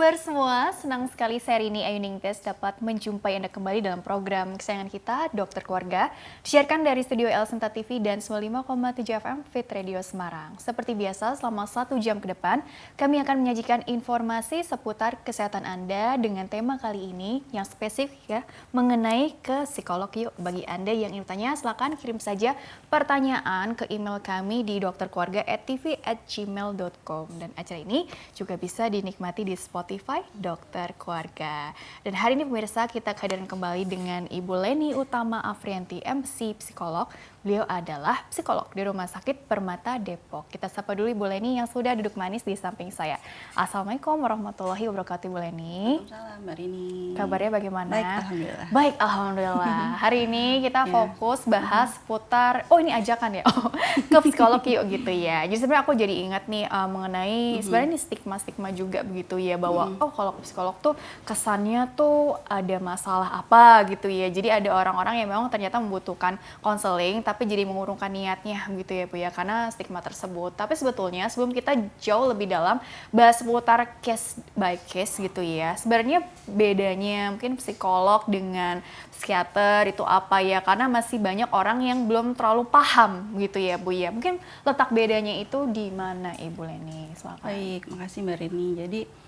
kabar semua? Senang sekali seri ini Ayu Ningtyas dapat menjumpai Anda kembali dalam program kesayangan kita, Dokter Keluarga, disiarkan dari studio El Sinta TV dan 95,7 FM Fit Radio Semarang. Seperti biasa, selama 1 jam ke depan, kami akan menyajikan informasi seputar kesehatan Anda dengan tema kali ini yang spesifik ya, mengenai ke psikolog yuk. Bagi Anda yang ingin bertanya, silakan kirim saja pertanyaan ke email kami di dokterkeluarga@tv@gmail.com. Dan acara ini juga bisa dinikmati di Spotify Dokter Keluarga. Dan hari ini pemirsa, kita kehadiran kembali dengan Ibu Leni Utama Afrianti, MC Psikolog. Beliau adalah psikolog di Rumah Sakit Permata Depok. Kita sapa dulu Ibu Leni yang sudah duduk manis di samping saya. Assalamualaikum warahmatullahi wabarakatuh Ibu Leni. Waalaikumsalam Mbak Rini. Kabarnya bagaimana? Baik, alhamdulillah. Baik, alhamdulillah. Hari ini kita fokus bahas seputar, ini ajakan ya, ke psikolog yuk gitu ya. Jadi sebenarnya aku jadi ingat nih mengenai sebenarnya ini stigma-stigma juga begitu ya, bahwa kalau ke psikolog tuh kesannya tuh ada masalah apa gitu ya. Jadi ada orang-orang yang memang ternyata membutuhkan konseling tapi jadi mengurungkan niatnya gitu ya Bu ya, karena stigma tersebut. Tapi sebetulnya sebelum kita jauh lebih dalam bahas seputar case by case gitu ya, sebenarnya bedanya mungkin psikolog dengan psikiater itu apa ya, karena masih banyak orang yang belum terlalu paham gitu ya Bu ya. Mungkin letak bedanya itu di mana Ibu Leni? Silakan. Baik, makasih Mbak Rini. Jadi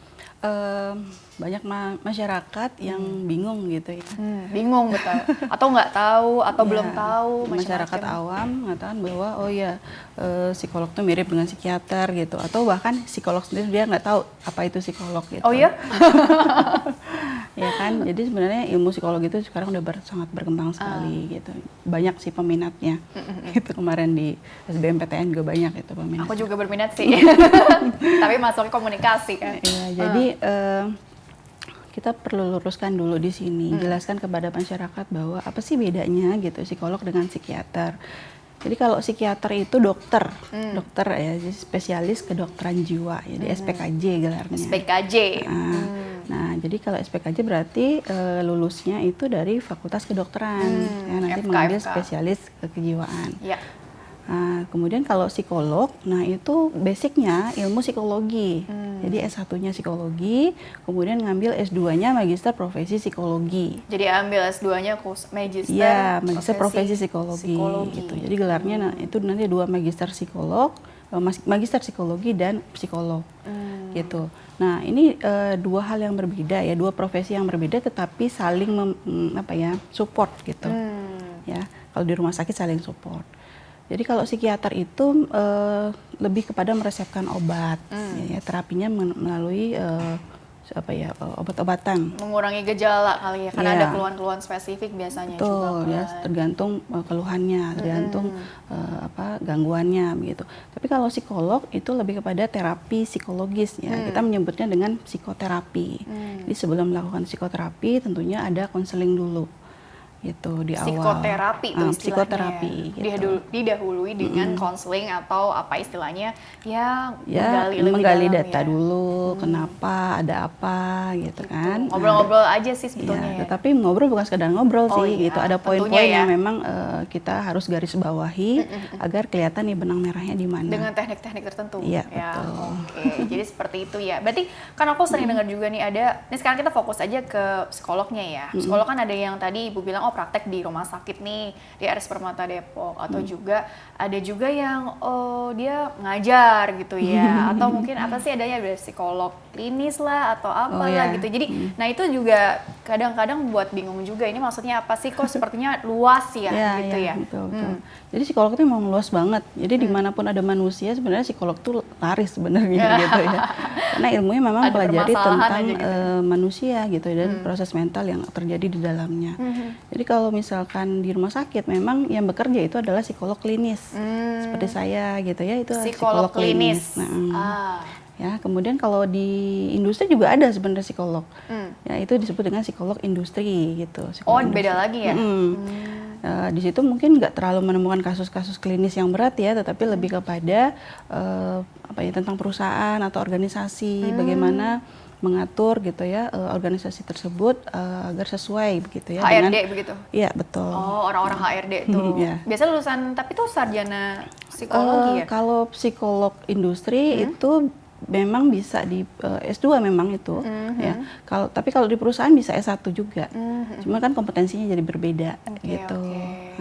banyak masyarakat yang bingung gitu ya. Bingung betul. Atau nggak tahu atau Ya, belum tahu. masyarakat awam mengatakan bahwa psikolog tuh mirip dengan psikiater gitu, atau bahkan psikolog sendiri dia nggak tahu apa itu psikolog gitu. Oh ya? Ya kan, jadi sebenarnya ilmu psikologi itu sekarang udah sangat berkembang sekali gitu. Banyak sih peminatnya. Gitu kemarin di SBMPTN juga banyak itu peminatnya. Aku juga berminat sih. Tapi masuknya komunikasi kan. Iya, jadi kita perlu luruskan dulu di sini, jelaskan kepada masyarakat bahwa apa sih bedanya gitu psikolog dengan psikiater. Jadi kalau psikiater itu dokter ya, jadi spesialis kedokteran jiwa, jadi SPKJ gelarnya. SPKJ. Nah, jadi kalau SPKJ berarti lulusnya itu dari Fakultas Kedokteran, ya, nanti mengambil spesialis kejiwaan. Ya. Nah, kemudian kalau psikolog, nah itu basicnya ilmu psikologi. Jadi S1-nya psikologi, kemudian ngambil S2-nya magister profesi psikologi. Jadi ambil S2-nya magister. Iya, magister profesi psikologi. Gitu. Jadi gelarnya itu nanti 2 magister psikolog, magister psikologi dan psikolog. Gitu. Nah, ini 2 hal yang berbeda ya, 2 profesi yang berbeda tetapi saling support gitu. Ya, kalau di rumah sakit saling support. Jadi kalau psikiater itu lebih kepada meresepkan obat, ya, terapinya melalui obat-obatan. Mengurangi gejala kali ya, karena ada keluhan-keluhan spesifik biasanya. Betul, juga. Ya, tergantung keluhannya, tergantung gangguannya begitu. Tapi kalau psikolog itu lebih kepada terapi psikologis ya, kita menyebutnya dengan psikoterapi. Jadi sebelum melakukan psikoterapi tentunya ada konseling dulu. Gitu di awal. Psikoterapi itu istilahnya. Psikoterapi. Gitu. Didahului dengan konseling atau apa istilahnya ya menggali data dulu, kenapa, ada apa gitu kan. Ngobrol-ngobrol aja sih sebetulnya. Ya, tetapi ngobrol bukan sekedar ngobrol sih gitu. Ada poin-poin yang memang kita harus garis bawahi agar kelihatan nih benang merahnya di mana. Dengan teknik-teknik tertentu. Iya, ya, betul. Oke. Jadi seperti itu ya. Berarti kan aku sering dengar juga nih ini sekarang kita fokus aja ke psikolognya ya. Psikolog kan ada yang tadi Ibu bilang praktek di rumah sakit nih di RS Permata Depok, atau juga ada juga yang dia ngajar gitu ya, atau mungkin apa sih adanya dari psikolog klinis lah atau apalah gitu. Jadi nah itu juga kadang-kadang buat bingung juga, ini maksudnya apa sih, kok sepertinya luas ya gitu ya. Betul. Jadi psikolog itu memang luas banget. Jadi dimanapun ada manusia sebenarnya psikolog tuh laris sebenarnya gitu ya. Karena ilmunya memang pelajari tentang gitu. Manusia gitu dan proses mental yang terjadi di dalamnya. Jadi kalau misalkan di rumah sakit memang yang bekerja itu adalah psikolog klinis. Seperti saya gitu ya, itu psikolog klinis. Ya, kemudian kalau di industri juga ada sebenarnya psikolog. Ya, itu disebut dengan psikolog industri gitu. Beda lagi ya. Di situ mungkin nggak terlalu menemukan kasus-kasus klinis yang berat ya, tetapi lebih kepada tentang perusahaan atau organisasi, bagaimana mengatur gitu ya organisasi tersebut agar sesuai begitu ya. HRD begitu? Iya, betul. Oh, orang-orang HRD tuh. Biasa lulusan, tapi tuh sarjana psikologi ya? Kalau psikolog industri itu memang bisa di S2 memang itu, ya. Tapi kalau di perusahaan bisa S1 juga. Cuma kan kompetensinya jadi berbeda gitu.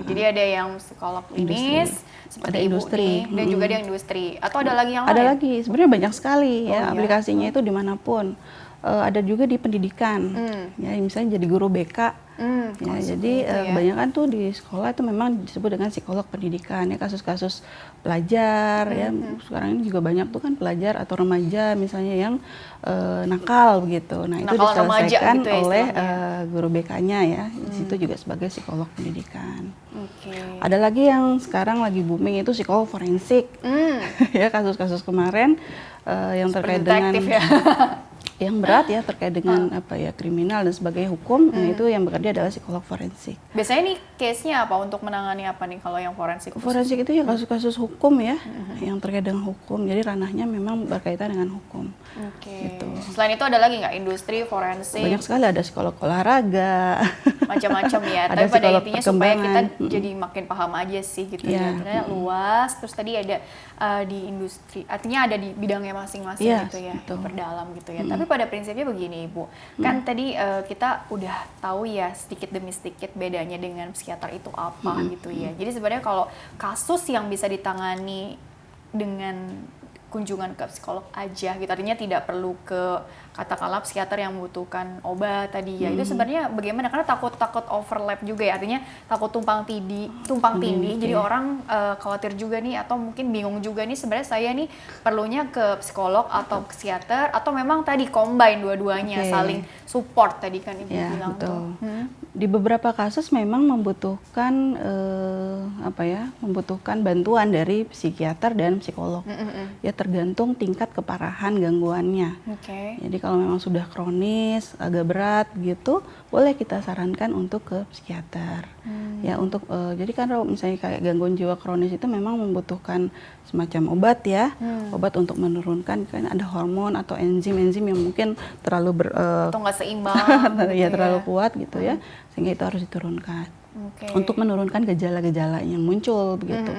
Jadi ada yang psikolog klinis seperti ada Ibu industri, nih, dan juga ada yang industri. Atau ada lagi yang ada lain? lagi, sebenarnya banyak sekali ya iya? aplikasinya itu dimanapun. Ada juga di pendidikan, ya misalnya jadi guru BK. Ya, jadi kebanyakan tuh di sekolah itu memang disebut dengan psikolog pendidikan ya, kasus-kasus pelajar ya, sekarang ini juga banyak tuh kan pelajar atau remaja misalnya yang nakal begitu. Nah, itu diselesaikan gitu ya, oleh guru BK-nya ya. Di situ juga sebagai psikolog pendidikan. Ada lagi yang sekarang lagi booming itu psikolog forensik. Ya, kasus-kasus kemarin yang terkait dengan yang berat ya, terkait dengan apa ya, kriminal dan sebagainya, hukum, itu yang bekerja adalah psikolog forensik. Biasanya nih case-nya apa untuk menangani apa nih kalau yang forensik? Forensik itu ya kasus-kasus hukum ya, yang terkait dengan hukum. Jadi ranahnya memang berkaitan dengan hukum. Gitu. Selain itu ada lagi nggak industri forensik? Banyak sekali, ada psikolog olahraga. Macam-macam ya. Tapi pada intinya supaya kita jadi makin paham aja sih gitu ya. Ternyata luas. Terus tadi ada di industri, artinya ada di bidangnya masing-masing gitu ya, berdalam gitu ya. Tapi pada prinsipnya begini Ibu, kan tadi kita udah tahu ya sedikit demi sedikit bedanya dengan psikiater itu apa gitu ya. Jadi sebenarnya kalau kasus yang bisa ditangani dengan kunjungan ke psikolog aja gitu, artinya tidak perlu ke katakanlah psikiater yang membutuhkan obat tadi ya, itu sebenarnya bagaimana? Karena takut overlap juga ya, artinya takut tumpang tindih, jadi orang khawatir juga nih atau mungkin bingung juga nih sebenarnya saya nih perlunya ke psikolog atau psikiater atau memang tadi combine dua-duanya saling support tadi kan Ibu bilang tuh. Di beberapa kasus memang membutuhkan membutuhkan bantuan dari psikiater dan psikolog. Ya tergantung tingkat keparahan gangguannya. Jadi kalau memang sudah kronis, agak berat gitu, boleh kita sarankan untuk ke psikiater. Ya untuk jadi kan kalau misalnya kayak gangguan jiwa kronis itu memang membutuhkan semacam obat ya, obat untuk menurunkan, kan ada hormon atau enzim-enzim yang mungkin terlalu atau nggak seimbang, ya terlalu kuat gitu ya, sehingga itu harus diturunkan untuk menurunkan gejala-gejala yang muncul begitu.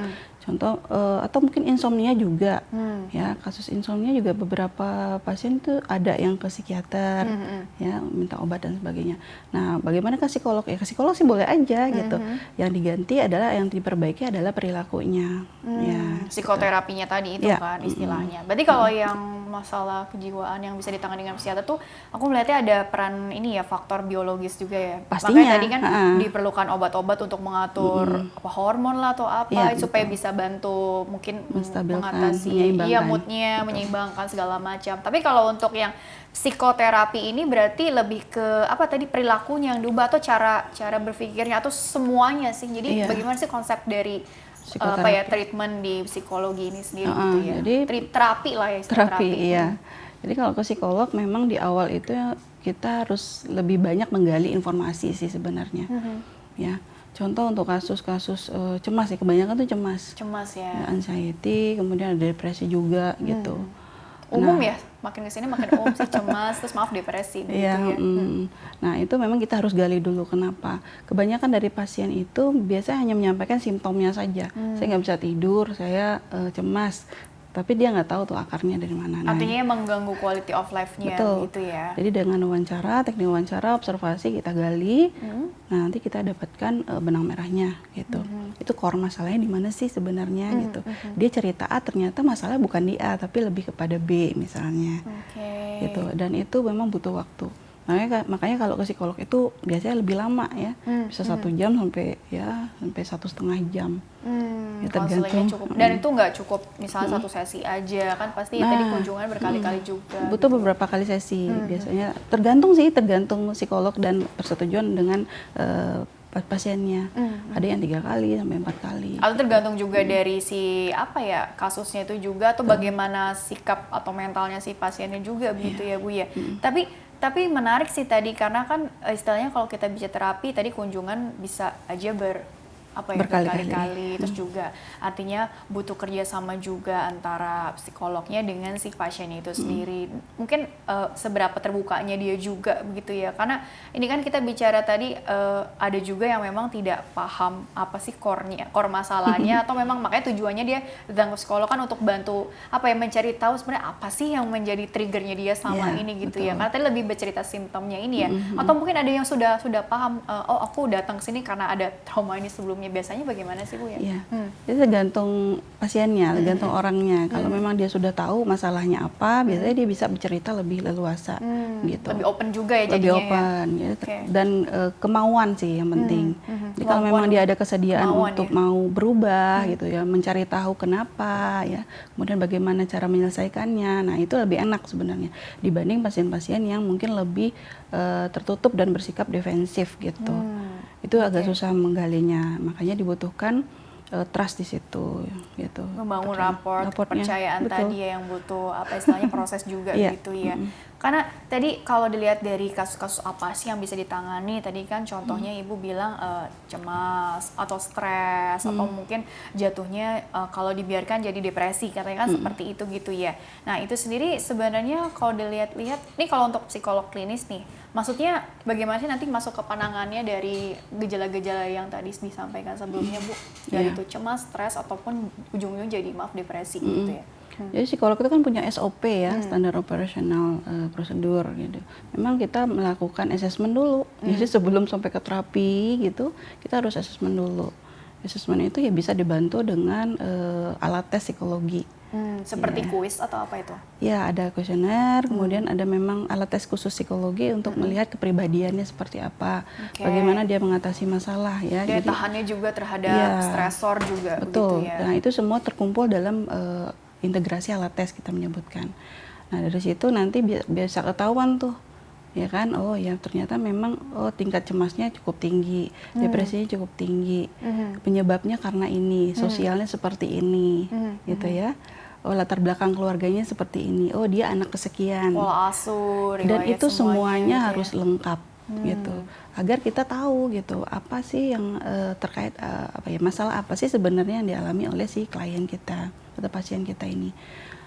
Contoh atau mungkin insomnia juga, ya kasus insomnia juga beberapa pasien itu ada yang ke psikiater, ya minta obat dan sebagainya. Nah, bagaimana ke psikolog? Ya ke psikolog sih boleh aja gitu. Yang diganti adalah, yang diperbaiki adalah perilakunya. Ya, psikoterapinya tadi itu kan istilahnya. Berarti kalau yang masalah kejiwaan yang bisa ditangani dengan psikiater tuh, aku melihatnya ada peran ini ya, faktor biologis juga ya. Pastinya. Makanya tadi kan diperlukan obat-obat untuk mengatur hormon lah atau apa supaya bisa bantu mungkin mengatasi moodnya, menyeimbangkan segala macam. Tapi kalau untuk yang psikoterapi ini berarti lebih ke apa tadi, perilakunya yang diubah atau cara berpikirnya atau semuanya sih. Jadi bagaimana sih konsep dari treatment di psikologi ini sendiri gitu ya. Jadi terapi lah ya, terapi. Iya. Jadi kalau ke psikolog memang di awal itu kita harus lebih banyak menggali informasi sih sebenarnya. Ya. Contoh untuk kasus-kasus cemas ya, kebanyakan tuh cemas. Cemas ya. Anxiety, kemudian ada depresi juga gitu. Umum ya, makin kesini makin umum sih cemas, terus depresi gitu ya. Nah itu memang kita harus gali dulu kenapa. Kebanyakan dari pasien itu biasanya hanya menyampaikan simptomnya saja. Saya nggak bisa tidur, saya cemas. Tapi dia nggak tahu tuh akarnya dari mana. Artinya mengganggu quality of life-nya gitu ya. Jadi dengan teknik wawancara, observasi kita gali, nah nanti kita dapatkan benang merahnya gitu. Itu core masalahnya di mana sih sebenarnya gitu. Dia cerita A, ternyata masalah bukan di A tapi lebih kepada B misalnya. Gitu. Dan itu memang butuh waktu. Makanya kalau ke psikolog itu biasanya lebih lama ya, bisa 1 jam sampai 1,5 jam. Ya, tergantung. Cukup. Dan itu nggak cukup misalnya 1 sesi aja kan, pasti tadi kunjungan berkali-kali juga. Butuh beberapa kali sesi biasanya. Tergantung psikolog dan persetujuan dengan pasiennya. Ada yang 3 kali sampai 4 kali. Atau tergantung juga dari si kasusnya itu juga, atau bagaimana sikap atau mentalnya si pasiennya juga begitu ya Bu ya. Tapi menarik sih tadi, karena kan istilahnya kalau kita bicara terapi tadi kunjungan bisa aja berkali-kali. Terus juga artinya butuh kerjasama juga antara psikolognya dengan si pasien itu sendiri. Mungkin seberapa terbukanya dia juga begitu ya, karena ini kan kita bicara tadi ada juga yang memang tidak paham apa sih core masalahnya atau memang makanya tujuannya dia datang ke psikolog kan untuk bantu mencari tahu sebenarnya apa sih yang menjadi triggernya dia sama ini gitu ya. Karena tadi lebih bercerita simptomnya ini ya. Atau mungkin ada yang sudah paham, oh aku datang ke sini karena ada trauma ini sebelumnya. Biasanya bagaimana sih Bu ya? Iya. Itu tergantung pasiennya, tergantung orangnya. Kalau memang dia sudah tahu masalahnya apa, biasanya dia bisa bercerita lebih leluasa gitu. Lebih open juga ya jadinya. Lebih open ya. Dan kemauan sih yang penting. Jadi kalau memang dia ada kesediaan untuk mau berubah gitu ya, mencari tahu kenapa ya, kemudian bagaimana cara menyelesaikannya. Nah, itu lebih enak sebenarnya dibanding pasien-pasien yang mungkin lebih tertutup dan bersikap defensif gitu. Itu agak susah menggalinya. Makanya dibutuhkan trust di situ gitu. Membangun kepercayaan tadi ya, yang butuh istilahnya proses juga gitu ya. Karena tadi kalau dilihat dari kasus-kasus apa sih yang bisa ditangani, tadi kan contohnya Ibu bilang cemas atau stres atau mungkin jatuhnya kalau dibiarkan jadi depresi, katanya kan seperti itu gitu ya. Nah itu sendiri sebenarnya kalau dilihat-lihat, nih kalau untuk psikolog klinis nih, maksudnya bagaimana sih nanti masuk ke penanganannya dari gejala-gejala yang tadi disampaikan sebelumnya Bu, dari itu cemas, stres ataupun ujung-ujungnya jadi depresi gitu ya. Jadi psikolog itu kan punya SOP ya, standar operasional prosedur gitu. Memang kita melakukan assessment dulu. Jadi sebelum sampai ke terapi gitu, kita harus assessment dulu. Assessment itu ya bisa dibantu dengan alat tes psikologi. Seperti kuis atau apa itu? Ya, ada kuesioner, kemudian ada memang alat tes khusus psikologi untuk melihat kepribadiannya seperti apa, bagaimana dia mengatasi masalah ya. Daya tahannya juga terhadap stresor juga. Betul. Begitu ya. Nah itu semua terkumpul dalam integrasi alat tes kita menyebutkan. Nah dari situ nanti bisa ketahuan tuh, ya kan, oh ya ternyata memang tingkat cemasnya cukup tinggi, depresinya cukup tinggi, penyebabnya karena ini, sosialnya seperti ini, gitu ya. Oh latar belakang keluarganya seperti ini, oh dia anak kesekian. Pola asuh, riwayat dan itu semuanya gitu harus lengkap gitu, agar kita tahu gitu apa sih yang terkait masalah apa sih sebenarnya yang dialami oleh si klien kita atau pasien kita ini.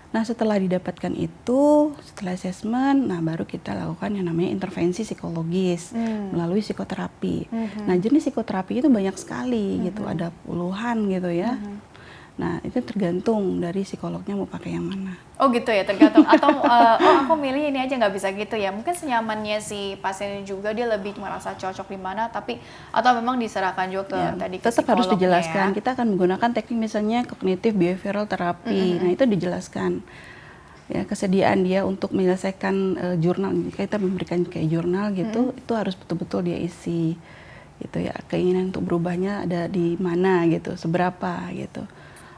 Nah setelah didapatkan itu, setelah assessment, nah baru kita lakukan yang namanya intervensi psikologis melalui psikoterapi. Nah jenis psikoterapi itu banyak sekali gitu, ada puluhan gitu ya. Nah itu tergantung dari psikolognya mau pakai yang mana. Oh gitu ya, tergantung. Atau aku milih ini aja, nggak bisa gitu ya. Mungkin senyamannya si pasien juga, dia lebih merasa cocok di mana, tapi atau memang diserahkan juga ke tadi ke tetap harus dijelaskan. Ya. Kita akan menggunakan teknik misalnya cognitive behavioral therapy. Nah itu dijelaskan ya, kesediaan dia untuk menyelesaikan jurnal. Kita memberikan kayak jurnal gitu, itu harus betul-betul dia isi gitu ya. Keinginan untuk berubahnya ada di mana gitu, seberapa gitu.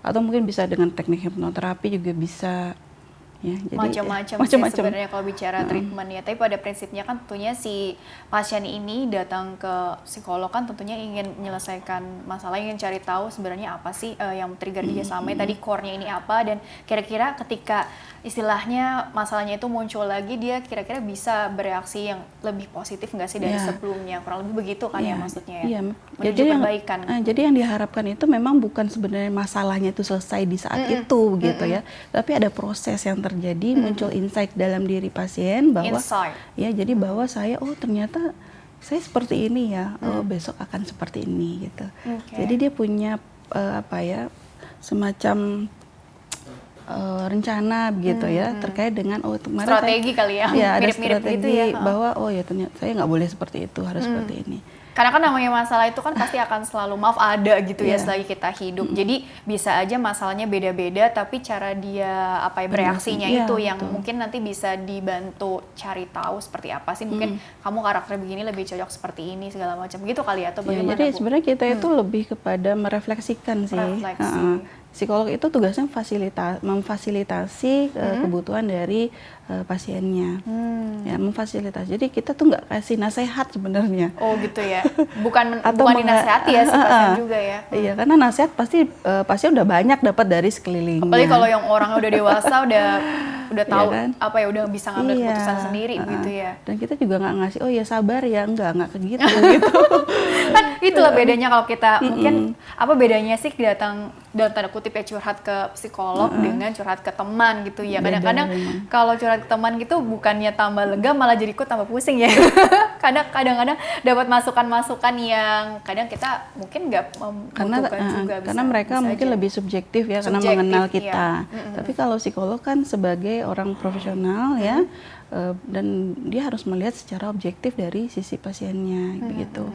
Atau mungkin bisa dengan teknik hipnoterapi juga bisa. Ya, macam-macam sebenarnya kalau bicara treatment ya. Tapi pada prinsipnya kan tentunya si pasien ini datang ke psikolog kan tentunya ingin menyelesaikan masalah, ingin cari tahu sebenarnya apa sih yang trigger dia sama tadi, core-nya ini apa, dan kira-kira ketika istilahnya masalahnya itu muncul lagi, dia kira-kira bisa bereaksi yang lebih positif nggak sih dari sebelumnya, kurang lebih begitu kan ya maksudnya ya. Jadi perbaikan. Jadi yang diharapkan itu memang bukan sebenarnya masalahnya itu selesai di saat itu gitu ya, tapi ada proses yang terjadi, muncul insight dalam diri pasien bahwa ya jadi bahwa saya ternyata saya seperti ini ya, besok akan seperti ini gitu. Jadi dia punya semacam rencana begitu ya, terkait dengan strategi kali ya, ada mirip-mirip strategi gitu ya. Bahwa ternyata saya nggak boleh seperti itu, harus seperti ini. Karena kan namanya masalah itu kan pasti akan selalu ada gitu ya selagi kita hidup. Jadi bisa aja masalahnya beda-beda, tapi cara dia bereaksinya itu yang mungkin nanti bisa dibantu cari tahu seperti apa sih. Mungkin kamu karakter begini lebih cocok seperti ini segala macam gitu kali ya, atau bagaimana? Jadi sebenarnya kita itu lebih kepada merefleksikan sih. Psikolog itu tugasnya memfasilitasi kebutuhan dari pasiennya, ya memfasilitasi. Jadi kita tuh nggak kasih nasihat sebenarnya. Oh gitu ya, bukan dinasehati ya si pasien juga ya. Iya, karena nasihat pasti pasien udah banyak dapat dari sekelilingnya. Apalagi kalau yang orang udah dewasa udah tahu kan? Udah bisa ngambil keputusan sendiri gitu ya. Dan kita juga nggak ngasih ya sabar ya, nggak kayak gitu gitu. Kan itulah bedanya kalau kita mungkin apa bedanya sih datang dalam tanda kutip ya curhat ke psikolog dengan curhat ke teman gitu ya. Kadang-kadang kalau curhat ke teman gitu bukannya tambah lega malah jadi kok tambah pusing ya. Kadang-kadang dapat masukan-masukan yang kadang kita mungkin nggak membutuhkan juga. Karena mereka mungkin lebih subjektif ya, karena mengenal kita. Tapi kalau psikolog kan sebagai orang profesional ya, dan dia harus melihat secara objektif dari sisi pasiennya begitu.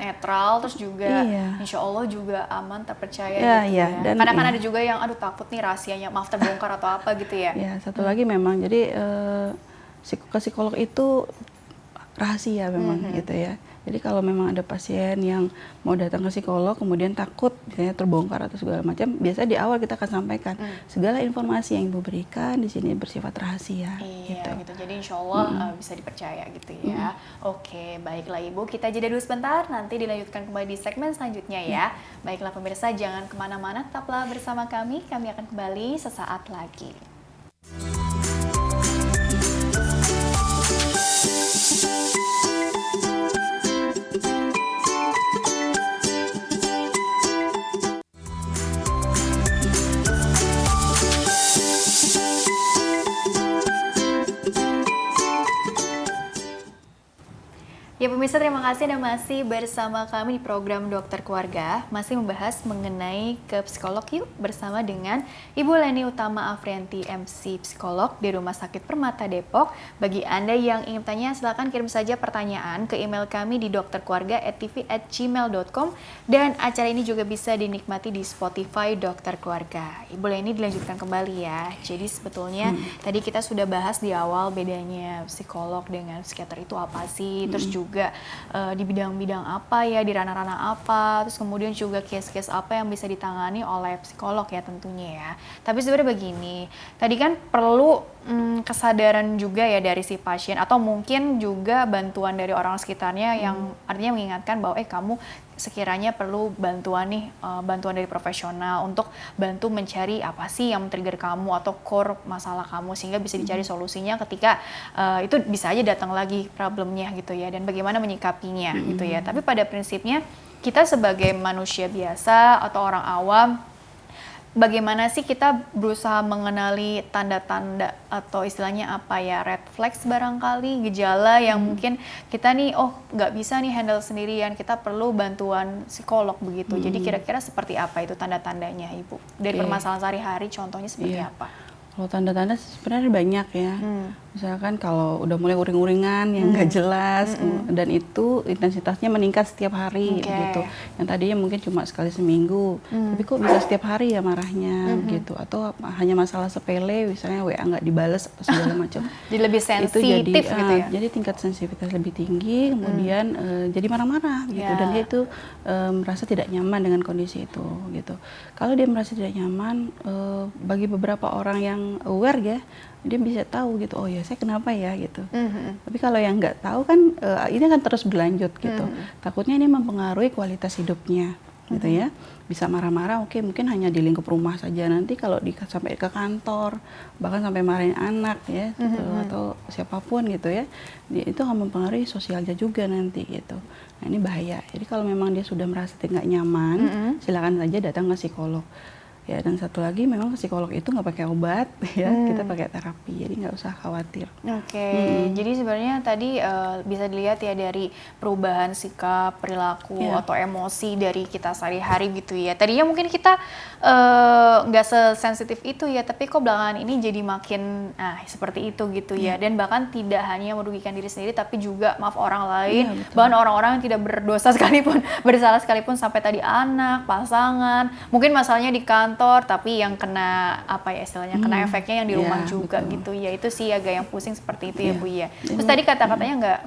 Netral, terus juga insya Allah juga aman, terpercaya gitu ya. Dan kadang kan ada juga yang aduh takut nih rahasianya maaf terbongkar atau apa gitu ya. Ya, satu lagi memang jadi ke psikolog itu rahasia memang gitu ya. Jadi kalau memang ada pasien yang mau datang ke psikolog kemudian takut misalnya terbongkar atau segala macam, biasanya di awal kita akan sampaikan segala informasi yang Ibu berikan di sini bersifat rahasia. Iya gitu. Jadi insya Allah bisa dipercaya gitu ya. Oke, baiklah Ibu, kita jeda dulu sebentar, nanti dilanjutkan kembali di segmen selanjutnya ya. Baiklah pemirsa, jangan kemana-mana, tetaplah bersama kami akan kembali sesaat lagi. Ya pemirsa, terima kasih Anda masih bersama kami di program Dokter Keluarga, masih membahas mengenai ke psikolog yuk bersama dengan Ibu Leni Utama Afrianti, MC Psikolog di Rumah Sakit Permata Depok. Bagi Anda yang ingin tanya, silakan kirim saja pertanyaan ke email kami di dokterkeluarga@tv@gmail.com, dan acara ini juga bisa dinikmati di Spotify Dokter Keluarga. Ibu Leni, dilanjutkan kembali ya. Jadi sebetulnya tadi kita sudah bahas di awal bedanya psikolog dengan psikiater itu apa sih, terus juga di bidang-bidang apa ya, di ranah-ranah apa, terus kemudian juga case-case apa yang bisa ditangani oleh psikolog ya tentunya ya. Tapi sebenarnya begini, tadi kan perlu kesadaran juga ya dari si pasien, atau mungkin juga bantuan dari orang sekitarnya yang artinya mengingatkan bahwa kamu sekiranya perlu bantuan nih, bantuan dari profesional untuk bantu mencari apa sih yang men-trigger kamu atau core masalah kamu, sehingga bisa dicari solusinya ketika itu bisa aja datang lagi problemnya gitu ya, dan bagaimana menyikapinya gitu ya. Tapi pada prinsipnya kita sebagai manusia biasa atau orang awam, bagaimana sih kita berusaha mengenali tanda-tanda atau istilahnya apa ya, red flags barangkali, gejala yang mungkin kita nih nggak bisa nih handle sendirian, kita perlu bantuan psikolog begitu. Jadi kira-kira seperti apa itu tanda-tandanya Ibu? Dari permasalahan sehari-hari contohnya seperti apa? Kalau tanda-tanda sebenarnya banyak ya. Misalkan kalau udah mulai uring-uringan yang nggak jelas, dan itu intensitasnya meningkat setiap hari gitu. Yang tadinya mungkin cuma sekali seminggu, tapi kok bisa setiap hari ya marahnya gitu. Atau hanya masalah sepele, misalnya WA nggak dibales atau segala macam. Jadi lebih sensitif gitu ya? Jadi tingkat sensitivitas lebih tinggi, kemudian jadi marah-marah gitu. Dan dia itu merasa tidak nyaman dengan kondisi itu gitu. Kalau dia merasa tidak nyaman, bagi beberapa orang yang aware ya, dia bisa tahu gitu, oh ya saya kenapa ya gitu. Tapi kalau yang nggak tahu kan ini akan terus berlanjut gitu. Takutnya ini mempengaruhi kualitas hidupnya gitu ya. Bisa marah-marah, oke, mungkin hanya di lingkup rumah saja, nanti kalau sampai ke kantor, bahkan sampai marahin anak ya, atau siapapun gitu ya, itu akan mempengaruhi sosialnya juga nanti gitu. Nah ini bahaya. Jadi kalau memang dia sudah merasa tidak nyaman, silakan saja datang ke psikolog. Ya, dan satu lagi memang psikolog itu nggak pakai obat ya, kita pakai terapi, jadi nggak usah khawatir. Jadi sebenarnya tadi bisa dilihat ya dari perubahan sikap, perilaku atau emosi dari kita sehari-hari gitu ya. Tadinya mungkin kita nggak sesensitif itu ya, tapi kok belakangan ini jadi makin seperti itu gitu ya. Dan bahkan tidak hanya merugikan diri sendiri, tapi juga maaf orang lain, bahkan orang-orang yang tidak berdosa sekalipun, bersalah sekalipun, sampai tadi anak, pasangan, mungkin masalahnya di kantor, tapi yang kena apa ya istilahnya, kena efeknya yang di rumah juga gitu ya. Itu sih agak yang pusing seperti itu ya Bu ya. Terus tadi kata-katanya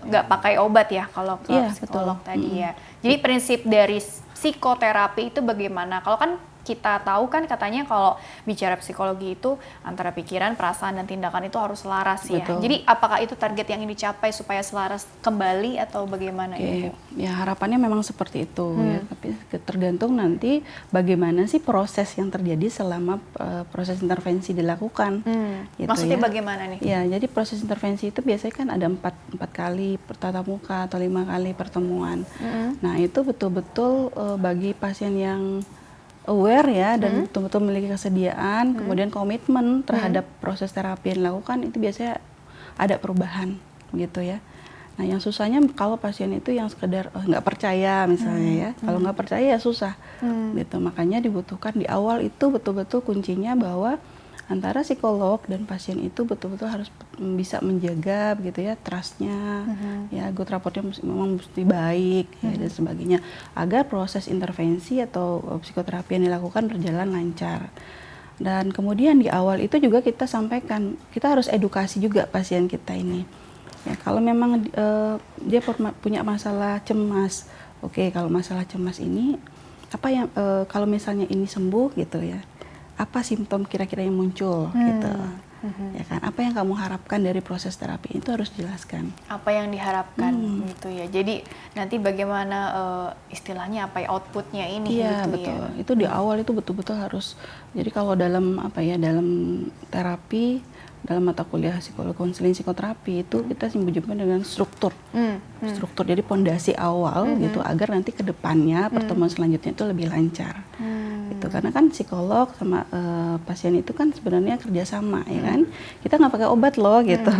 nggak pakai obat ya kalau ke psikolog tadi ya. Jadi prinsip dari psikoterapi itu bagaimana? Kalau kan kita tahu kan katanya kalau bicara psikologi itu antara pikiran, perasaan, dan tindakan itu harus selaras ya. Betul. Jadi apakah itu target yang ingin dicapai supaya selaras kembali atau bagaimana Ibu? Ya harapannya memang seperti itu ya, tapi tergantung nanti bagaimana sih proses yang terjadi selama proses intervensi dilakukan. Gitu Maksudnya ya. bagaimana nih? Ya, jadi proses intervensi itu biasanya kan ada empat kali tatap muka atau 5 kali pertemuan. Nah itu betul-betul bagi pasien yang aware ya dan betul-betul memiliki kesediaan, kemudian komitmen terhadap proses terapi yang dilakukan, itu biasanya ada perubahan gitu ya. Nah yang susahnya kalau pasien itu yang sekedar nggak percaya misalnya ya, kalau nggak percaya ya susah gitu. Makanya dibutuhkan di awal itu betul-betul kuncinya bahwa antara psikolog dan pasien itu betul-betul harus bisa menjaga begitu ya trustnya, ya good rapportnya memang mesti baik ya, dan sebagainya agar proses intervensi atau psikoterapi yang dilakukan berjalan lancar. Dan kemudian di awal itu juga kita sampaikan, kita harus edukasi juga pasien kita ini. Ya, kalau memang dia punya masalah cemas, oke, kalau masalah cemas ini apa yang kalau misalnya ini sembuh gitu ya, apa simptom kira-kira yang muncul gitu, ya kan? Apa yang kamu harapkan dari proses terapi itu harus dijelaskan. Apa yang diharapkan gitu ya. Jadi nanti bagaimana istilahnya apa ya outputnya ini Iya gitu betul. ya. Itu di awal itu betul-betul harus. Jadi kalau dalam dalam terapi, dalam mata kuliah psikologi konseling psikoterapi itu kita menyebutkan dengan struktur. Struktur jadi pondasi awal gitu agar nanti ke depannya pertemuan selanjutnya itu lebih lancar. Gitu. Karena kan psikolog sama pasien itu kan sebenarnya kerjasama ya kan. Kita nggak pakai obat loh gitu.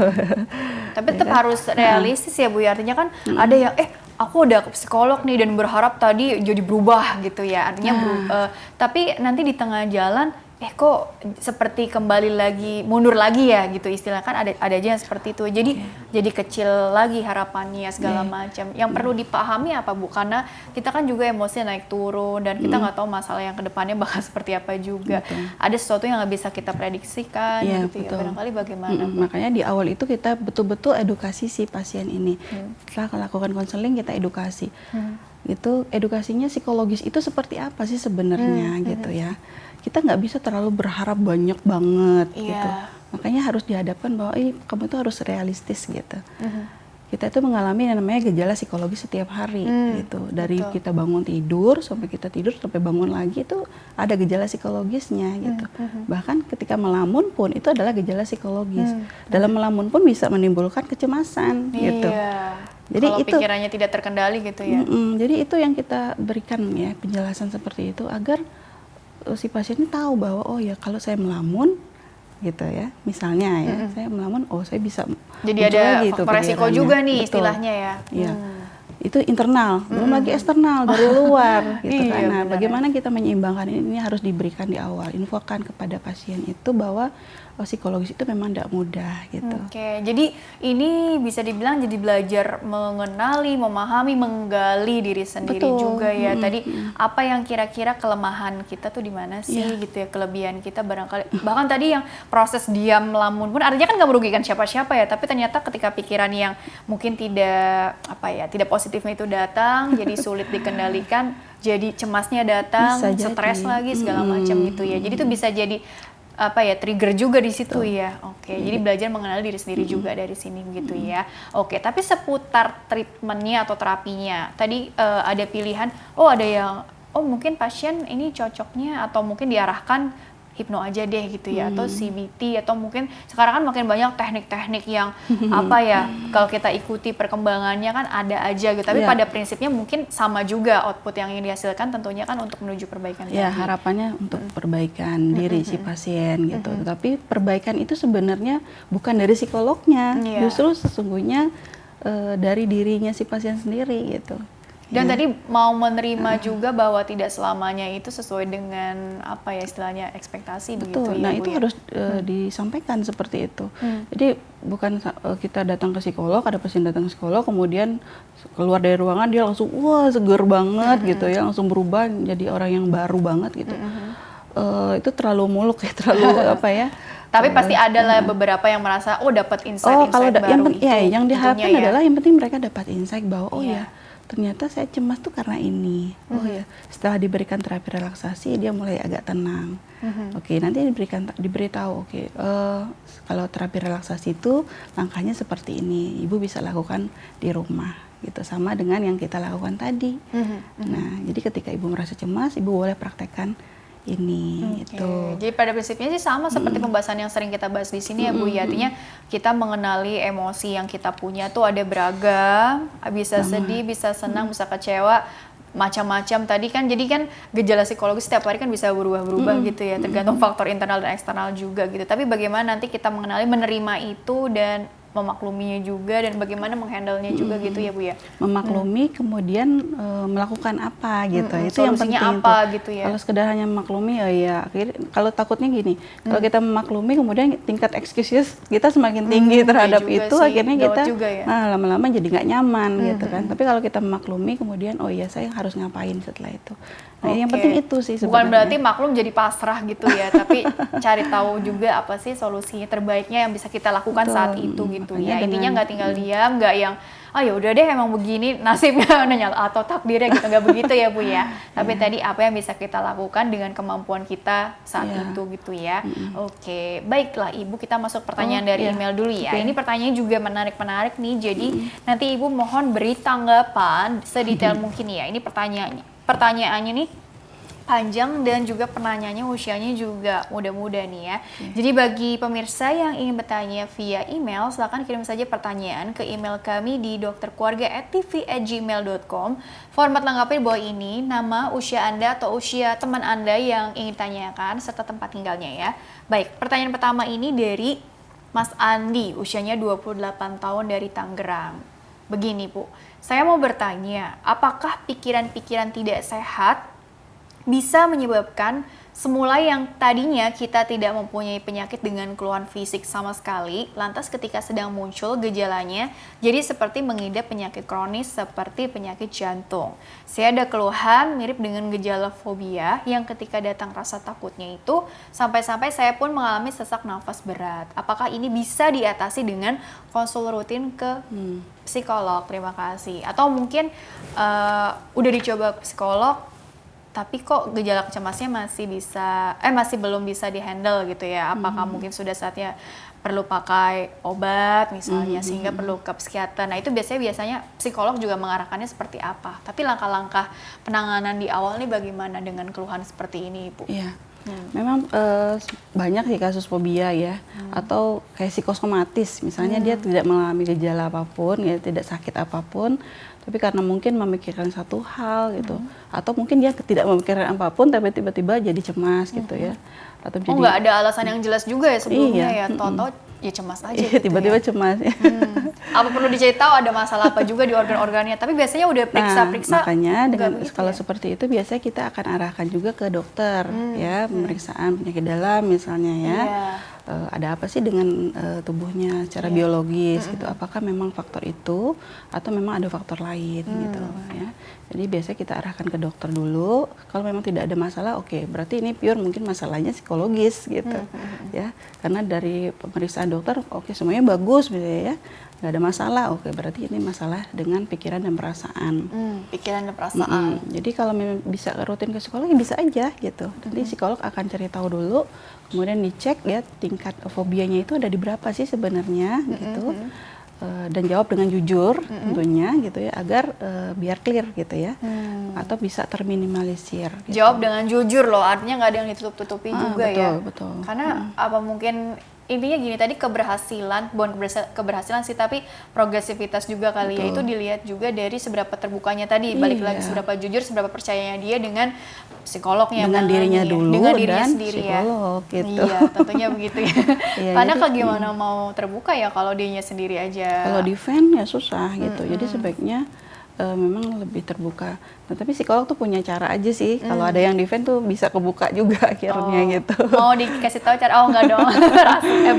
Tapi tetap harus realistis ya Bu ya. Artinya kan ada yang aku udah ke psikolog nih dan berharap tadi jadi berubah gitu ya. Artinya tapi nanti di tengah jalan kok seperti kembali lagi, mundur lagi ya gitu istilah kan ada aja yang seperti itu. Jadi kecil lagi harapannya segala macam. Yang perlu dipahami apa Bu? Karena kita kan juga emosi naik turun dan kita nggak tahu masalah yang kedepannya bakal seperti apa juga. Ada sesuatu yang nggak bisa kita prediksikan gitu ya. Barangkali bagaimana? Makanya di awal itu kita betul-betul edukasi si pasien ini. Setelah melakukan konseling kita edukasi. Gitu, edukasinya psikologis itu seperti apa sih sebenarnya gitu ya. Kita nggak bisa terlalu berharap banyak banget gitu. Makanya harus dihadapkan bahwa kamu itu harus realistis gitu. Kita itu mengalami yang namanya gejala psikologis setiap hari gitu. Dari kita bangun tidur sampai kita tidur sampai bangun lagi itu ada gejala psikologisnya gitu. Bahkan ketika melamun pun itu adalah gejala psikologis. Dalam melamun pun bisa menimbulkan kecemasan gitu. Jadi kalau itu pikirannya tidak terkendali gitu ya. Jadi itu yang kita berikan ya penjelasan seperti itu agar si pasien ini tahu bahwa oh ya kalau saya melamun gitu ya misalnya ya saya melamun saya bisa jadi ada faktor resiko juga nih istilahnya ya. Iya. Itu internal belum lagi eksternal dari luar gitu kan. Nah bagaimana kita menyeimbangkan ini harus diberikan di awal, infokan kepada pasien itu bahwa psikologis itu memang tidak mudah gitu. Oke, jadi ini bisa dibilang jadi belajar mengenali, memahami, menggali diri sendiri juga ya. Tadi apa yang kira-kira kelemahan kita tuh di mana sih gitu ya, kelebihan kita barangkali. Bahkan tadi yang proses diam melamun pun artinya kan nggak merugikan siapa-siapa ya, tapi ternyata ketika pikiran yang mungkin tidak tidak positifnya itu datang, jadi sulit dikendalikan, jadi cemasnya datang, stres lagi segala macam gitu ya. Jadi itu bisa jadi trigger juga di situ ya. Oke, jadi belajar mengenal diri sendiri juga dari sini gitu ya. Oke, tapi seputar treatmentnya atau terapinya, tadi ada pilihan, ada yang, mungkin pasien ini cocoknya atau mungkin diarahkan hipno aja deh gitu ya, atau CBT, atau mungkin sekarang kan makin banyak teknik-teknik yang kalau kita ikuti perkembangannya kan ada aja gitu, tapi pada prinsipnya mungkin sama juga output yang ingin dihasilkan tentunya kan untuk menuju perbaikan. Ya harapannya untuk perbaikan diri si pasien gitu, tapi perbaikan itu sebenarnya bukan dari psikolognya, justru sesungguhnya dari dirinya si pasien sendiri gitu. Dan tadi mau menerima juga bahwa tidak selamanya itu sesuai dengan istilahnya ekspektasi. Betul. Begitu nah ya, itu Bu, harus disampaikan seperti itu. Jadi bukan kita datang ke psikolog, ada pasien datang ke psikolog, kemudian keluar dari ruangan dia langsung wah seger banget gitu ya, langsung berubah jadi orang yang baru banget gitu. Itu terlalu muluk ya, terlalu Tapi pasti ada lah beberapa yang merasa dapat insight baru yang diharapkan adalah yang penting mereka dapat insight bahwa ternyata saya cemas tuh karena ini. Oh ya, setelah diberikan terapi relaksasi dia mulai agak tenang. Oke, nanti diberitahu, oke, kalau terapi relaksasi itu langkahnya seperti ini, ibu bisa lakukan di rumah gitu, sama dengan yang kita lakukan tadi. Nah, jadi ketika ibu merasa cemas, ibu boleh praktekkan ini gitu. Jadi pada prinsipnya sih sama seperti pembahasan yang sering kita bahas di sini ya Bu ya. Artinya kita mengenali emosi yang kita punya tuh ada beragam, bisa sedih, bisa senang, bisa kecewa, macam-macam tadi kan. Jadi kan gejala psikologis setiap hari kan bisa berubah-berubah gitu ya, tergantung faktor internal dan eksternal juga gitu. Tapi bagaimana nanti kita mengenali, menerima itu dan memakluminya juga, dan bagaimana menghandle-nya juga gitu ya Bu ya. Memaklumi kemudian melakukan apa gitu. Itu yang penting apa tuh. gitu ya. Kalau sekedar hanya memaklumi ya kalau takutnya gini, kalau kita memaklumi kemudian tingkat excuses kita semakin tinggi terhadap itu, akhirnya kita lama-lama jadi nggak nyaman gitu kan. Tapi kalau kita memaklumi kemudian oh iya saya harus ngapain setelah itu. Nah, yang penting itu sih sebenarnya. Bukan berarti maklum jadi pasrah gitu ya, tapi cari tahu juga apa sih solusinya terbaiknya yang bisa kita lakukan saat itu gitu ya. Intinya nggak tinggal diam, nggak yang ya udah deh emang begini nasibnya atau takdirnya gitu, nggak begitu ya Bu ya. Tapi tadi apa yang bisa kita lakukan dengan kemampuan kita saat itu gitu ya. Oke, baiklah Ibu, kita masuk pertanyaan dari email dulu ya. Ini pertanyaannya juga menarik nih. Jadi nanti Ibu mohon beri tanggapan sedetail mungkin ya. Ini pertanyaannya nih panjang dan juga penanyanya usianya juga muda-muda nih ya. Jadi bagi pemirsa yang ingin bertanya via email, silakan kirim saja pertanyaan ke email kami di dokterkeluarga@tv@gmail.com. Format lengkapnya di bawah ini, nama, usia Anda atau usia teman Anda yang ingin tanyakan serta tempat tinggalnya ya. Baik, pertanyaan pertama ini dari Mas Andi, usianya 28 tahun dari Tangerang. Begini Bu, saya mau bertanya, apakah pikiran-pikiran tidak sehat bisa menyebabkan semula yang tadinya kita tidak mempunyai penyakit dengan keluhan fisik sama sekali, lantas ketika sedang muncul gejalanya, jadi seperti mengidap penyakit kronis seperti penyakit jantung. Saya ada keluhan mirip dengan gejala fobia yang ketika datang rasa takutnya itu, sampai-sampai saya pun mengalami sesak nafas berat. Apakah ini bisa diatasi dengan konsul rutin ke psikolog? Terima kasih. Atau mungkin udah dicoba psikolog, tapi kok gejala kecemasnya masih belum bisa dihandle gitu ya. Apakah mungkin sudah saatnya perlu pakai obat misalnya sehingga perlu ke psikiater. Nah, itu biasanya psikolog juga mengarahkannya seperti apa. Tapi langkah-langkah penanganan di awal nih bagaimana dengan keluhan seperti ini, Ibu? Iya. Memang banyak sih kasus fobia ya, atau kayak psikosomatis, misalnya dia tidak mengalami gejala apapun, ya tidak sakit apapun, tapi karena mungkin memikirkan satu hal gitu, atau mungkin dia tidak memikirkan apapun, tapi tiba-tiba jadi cemas gitu ya, atau jadi nggak ada alasan yang jelas juga ya sebelumnya ya, tahu-tahu ya cemas aja. Iya, gitu tiba-tiba ya. cemas. Apa perlu dicari tahu ada masalah apa juga di organ-organnya? Tapi biasanya udah periksa-periksa. Makanya kalau seperti itu biasanya kita akan arahkan juga ke dokter ya, pemeriksaan penyakit dalam misalnya ya. Ada apa sih dengan tubuhnya secara biologis gitu? Apakah memang faktor itu atau memang ada faktor lain gitu ya? Jadi biasanya kita arahkan ke dokter dulu. Kalau memang tidak ada masalah, oke, berarti ini pure mungkin masalahnya psikologis gitu ya. Karena dari pemeriksaan dokter, oke, semuanya bagus misalnya ya, nggak ada masalah, oke, berarti ini masalah dengan pikiran dan perasaan. Pikiran dan perasaan. Jadi kalau memang bisa rutin ke psikolog ya bisa aja gitu. Nanti psikolog akan cari tahu dulu, kemudian dicek ya tingkat fobianya itu ada di berapa sih sebenarnya gitu. Dan jawab dengan jujur tentunya gitu ya, agar biar clear gitu ya, atau bisa terminimalisir gitu. Jawab dengan jujur loh, artinya nggak ada yang ditutup-tutupi juga betul, ya. Betul. Karena apa mungkin intinya gini, tadi keberhasilan, bukan keberhasilan sih, tapi progresivitas juga kali ya, itu dilihat juga dari seberapa terbukanya tadi, balik lagi seberapa jujur, seberapa percayanya dia dengan psikolognya, dengan dirinya dulu dengan dirinya dan sendiri psikolog ya. gitu. Iya, tentunya begitu ya. Karena gimana mau terbuka ya kalau dianya sendiri aja. Kalau defend ya susah gitu. Jadi sebaiknya memang lebih terbuka. Nah, tapi psikolog tuh punya cara aja sih. Kalau ada yang defend tuh bisa kebuka juga akhirnya gitu. Mau dikasih tahu cara? Oh enggak dong.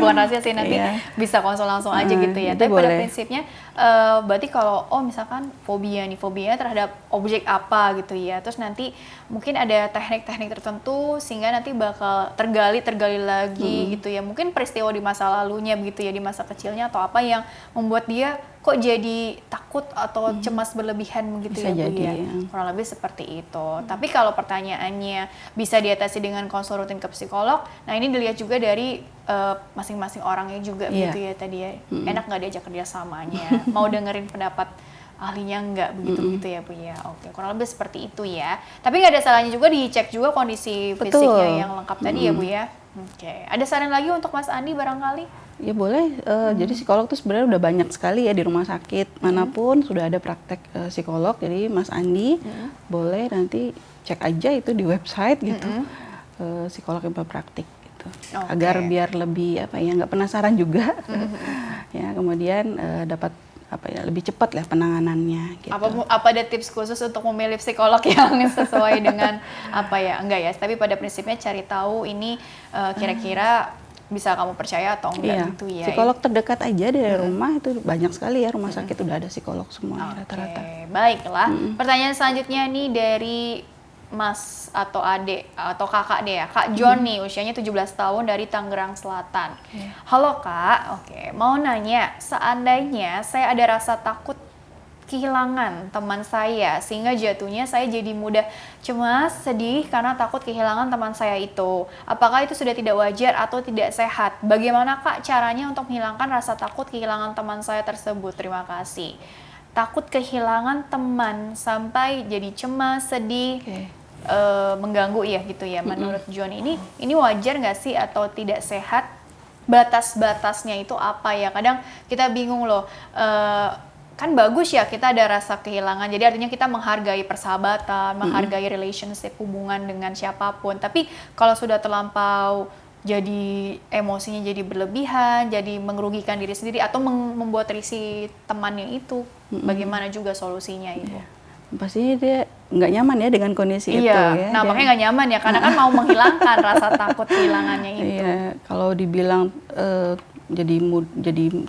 Bukan rahasia sih, nanti bisa konsul langsung aja gitu ya. Tapi pada prinsipnya berarti kalau misalkan fobianya terhadap objek apa gitu ya. Terus nanti mungkin ada teknik-teknik tertentu sehingga nanti bakal tergali lagi gitu ya. Mungkin peristiwa di masa lalunya begitu ya, di masa kecilnya atau apa yang membuat dia kok jadi takut atau cemas berlebihan begitu Bisa ya Bu jadi, ya? ya. Kurang lebih seperti itu. Tapi kalau pertanyaannya bisa diatasi dengan konsul rutin ke psikolog, nah ini dilihat juga dari masing-masing orangnya juga begitu ya tadi ya. Enak nggak diajak kerjasamanya, mau dengerin pendapat ahlinya nggak begitu ya Bu ya. Oke, kurang lebih seperti itu ya. Tapi nggak ada salahnya juga dicek juga kondisi fisiknya yang lengkap tadi ya Bu ya. Oke, ada saran lagi untuk Mas Andi barangkali? Ya boleh, jadi psikolog tuh sebenarnya udah banyak sekali ya di rumah sakit manapun sudah ada praktek psikolog. Jadi Mas Andi boleh nanti cek aja itu di website gitu, psikolog yang berpraktik gitu, agar biar lebih apa ya nggak penasaran juga, ya kemudian dapat apa ya lebih cepat lah penanganannya. Gitu. Apa ada tips khusus untuk memilih psikolog yang sesuai dengan apa ya enggak ya? Tapi pada prinsipnya cari tahu ini kira-kira bisa kamu percaya atau enggak gitu ya. Psikolog terdekat aja dari rumah itu banyak sekali ya, rumah sakit udah ada psikolog semua rata-rata. Baiklah. Pertanyaan selanjutnya nih dari Mas atau Adek atau Kakak deh ya. Kak John nih usianya 17 tahun dari Tangerang Selatan. Halo Kak, mau nanya, seandainya saya ada rasa takut kehilangan teman saya sehingga jatuhnya saya jadi mudah cemas, sedih karena takut kehilangan teman saya itu. Apakah itu sudah tidak wajar atau tidak sehat? Bagaimana Kak caranya untuk menghilangkan rasa takut kehilangan teman saya tersebut? Terima kasih. Takut kehilangan teman sampai jadi cemas, sedih, mengganggu ya gitu ya. Menurut John ini wajar nggak sih atau tidak sehat? Batas-batasnya itu apa ya? Kadang kita bingung loh. Kan bagus ya kita ada rasa kehilangan, jadi artinya kita menghargai persahabatan, menghargai relationship, hubungan dengan siapapun. Tapi kalau sudah terlampau jadi emosinya jadi berlebihan, jadi merugikan diri sendiri atau membuat risih temannya itu, bagaimana juga solusinya itu? Pastinya dia nggak nyaman ya dengan kondisi itu ya. Nah makanya nggak nyaman ya, karena kan mau menghilangkan rasa takut kehilangannya itu. Iya, kalau dibilang jadi